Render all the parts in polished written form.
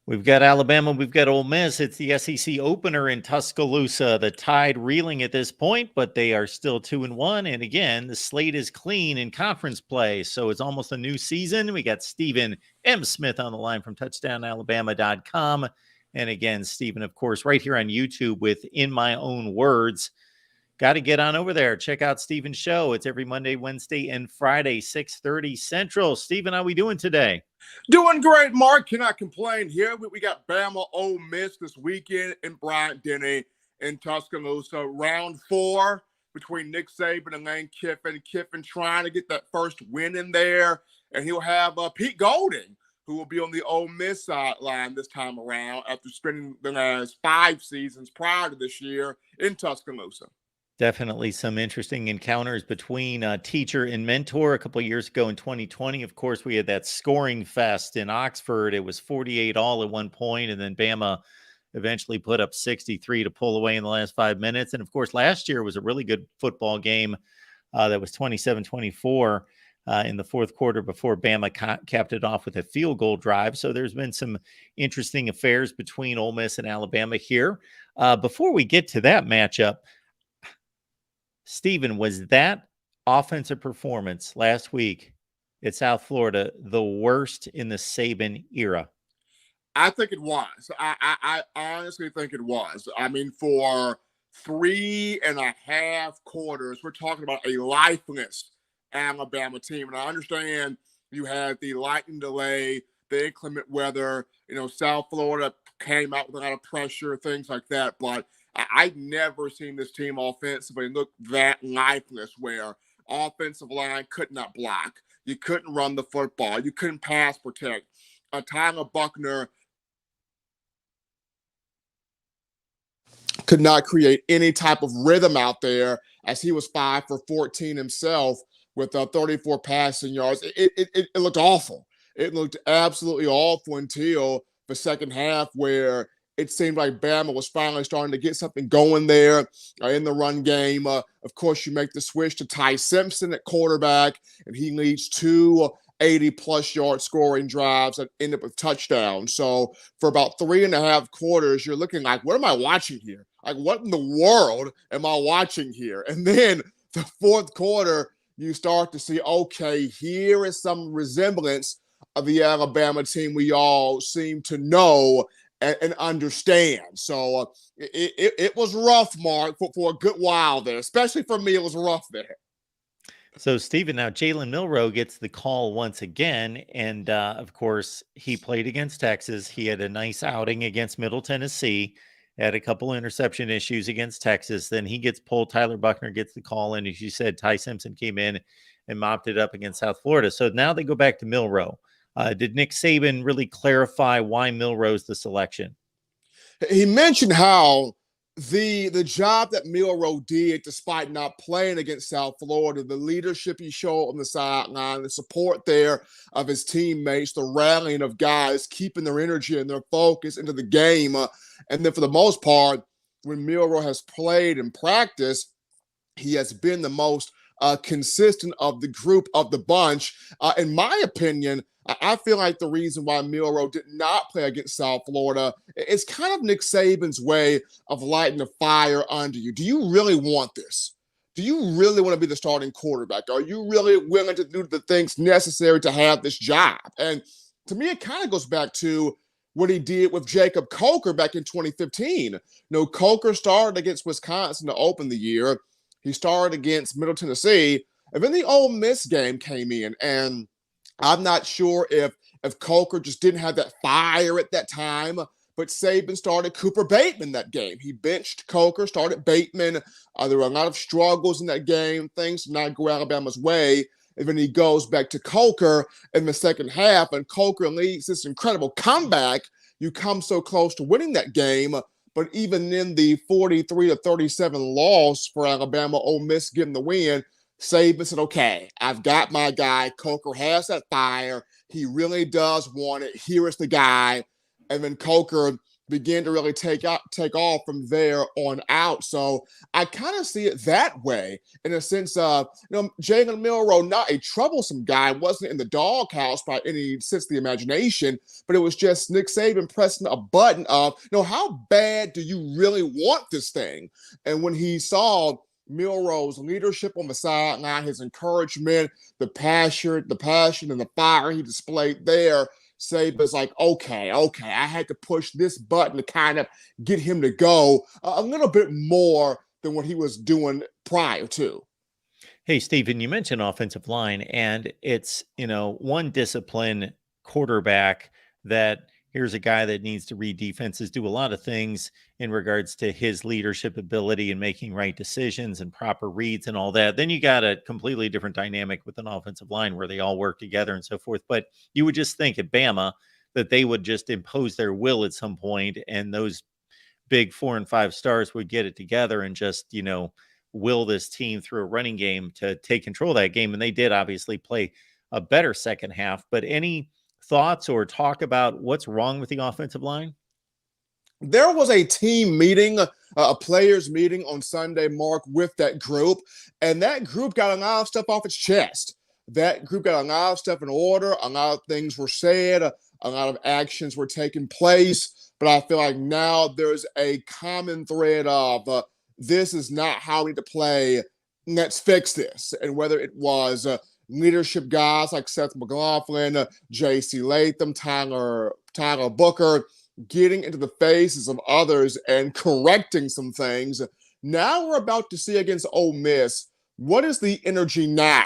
We've got Alabama, we've got Ole Miss. It's the SEC opener in Tuscaloosa. The Tide reeling at this point, but they are still 2-1. And again, the slate is clean in conference play, so it's almost a new season. We got Stephen M. Smith on the line from touchdownalabama.com. And again, Stephen, of course, right here on YouTube with In My Own Words. Got to get on over there. Check out Stephen's show. It's every Monday, Wednesday, and Friday, 6:30 Central. Stephen, how we doing today? Doing great, Mark. Cannot complain here. We got Bama Ole Miss this weekend in Bryant-Denny in Tuscaloosa. Round 4 between Nick Saban and Lane Kiffin. Kiffin trying to get that first win in there. And he'll have Pete Golding, who will be on the Ole Miss sideline this time around after spending the last 5 seasons prior to this year in Tuscaloosa. Definitely some interesting encounters between teacher and mentor. A couple of years ago in 2020, of course, we had that scoring fest in Oxford. It was 48 all at one point, and then Bama eventually put up 63 to pull away in the last 5 minutes. And, of course, last year was a really good football game that was 27-24 in the fourth quarter before Bama capped it off with a field goal drive. So there's been some interesting affairs between Ole Miss and Alabama here. Before we get to that matchup, Stephen, was that offensive performance last week at South Florida the worst in the Saban era? I think it was. I honestly think it was. I mean, for 3.5 quarters, we're talking about a lifeless Alabama team. And I understand you had the lightning delay, the inclement weather, South Florida came out with a lot of pressure, things like that. But I've never seen this team offensively look that lifeless, where offensive line could not block. You couldn't run the football. You couldn't pass protect. Tyler Buckner could not create any type of rhythm out there, as he was 5 for 14 himself with 34 passing yards. It looked awful. It looked absolutely awful until the second half, where it seemed like Bama was finally starting to get something going there in the run game. Of course, you make the switch to Ty Simpson at quarterback, and he leads 2 80-plus yard scoring drives that end up with touchdowns. So for about 3.5 quarters, you're looking like, what am I watching here? Like, what in the world am I watching here? And then the fourth quarter, you start to see, okay, here is some resemblance of the Alabama team we all seem to know and understand. So it was rough, Mark, for a good while there. Especially for me, it was rough there. So, Stephen, now Jalen Milroe gets the call once again. And, of course, he played against Texas. He had a nice outing against Middle Tennessee, had a couple interception issues against Texas. Then he gets pulled. Tyler Buckner gets the call. And as you said, Ty Simpson came in and mopped it up against South Florida. So now they go back to Milroe. Did Nick Saban really clarify why Milroe's the selection? He mentioned how the job that Milroe did, despite not playing against South Florida, the leadership he showed on the sideline, the support there of his teammates, the rallying of guys, keeping their energy and their focus into the game. And then for the most part, when Milroe has played in practice, he has been the most consistent of the group, of the bunch. In my opinion, I feel like the reason why Milroe did not play against South Florida is kind of Nick Saban's way of lighting a fire under you. Do you really want this? Do you really want to be the starting quarterback? Are you really willing to do the things necessary to have this job? And to me, it kind of goes back to what he did with Jacob Coker back in 2015. Coker started against Wisconsin to open the year. He started against Middle Tennessee. And then the Ole Miss game came in, and I'm not sure if Coker just didn't have that fire at that time, but Saban started Cooper Bateman that game. He benched Coker, started Bateman. There were a lot of struggles in that game. Things did not go Alabama's way. And then he goes back to Coker in the second half, and Coker leads this incredible comeback. You come so close to winning that game, but even in the 43-37 loss for Alabama, Ole Miss getting the win, Saban said, okay, I've got my guy. Coker has that fire. He really does want it. Here is the guy. And then Coker begin to really take off from there on out. So I kind of see it that way in a sense of, Jalen Milroe, not a troublesome guy, wasn't in the doghouse by any sense of the imagination, but it was just Nick Saban pressing a button of, how bad do you really want this thing? And when he saw Milroe's leadership on the sideline, his encouragement, the passion and the fire he displayed there, Saban's like, okay, I had to push this button to kind of get him to go a little bit more than what he was doing prior to. Hey, Stephen, you mentioned offensive line, and it's, one discipline quarterback that here's a guy that needs to read defenses, do a lot of things in regards to his leadership ability and making right decisions and proper reads and all that. Then you got a completely different dynamic with an offensive line where they all work together and so forth. But you would just think at Bama that they would just impose their will at some point, and those big 4 and 5 stars would get it together and just, will this team through a running game to take control of that game. And they did obviously play a better second half. But any thoughts or talk about what's wrong with the offensive line? There was a team meeting, a players meeting on Sunday, Mark, with that group, and that group got a lot of stuff off its chest. That group got a lot of stuff in order. A lot of things were said. A lot of actions were taking place. But I feel like now there's a common thread of this is not how we need to play. Let's fix this. And whether it was leadership guys like Seth McLaughlin, J.C. Latham, Tyler Booker, getting into the faces of others and correcting some things. Now we're about to see against Ole Miss, what is the energy now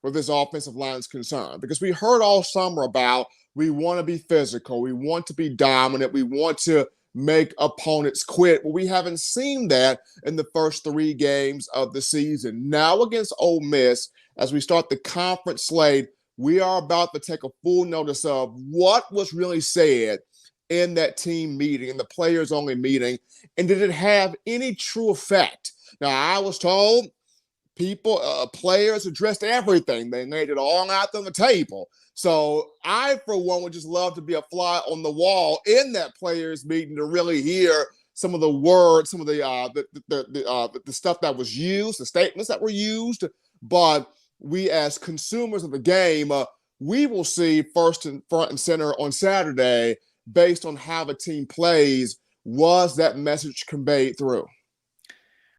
where this offensive line is concerned? Because we heard all summer about we want to be physical, we want to be dominant, we want to make opponents quit. But we haven't seen that in the first 3 games of the season. Now against Ole Miss, as we start the conference slate, we are about to take a full notice of what was really said in that team meeting, in the players-only meeting, and did it have any true effect? Now, I was told players addressed everything. They laid it all out on the table. So I, for one, would just love to be a fly on the wall in that players meeting to really hear some of the words, some of the stuff that was used, the statements that were used. But we, as consumers of the game, we will see front and center on Saturday based on how the team plays. Was that message conveyed through?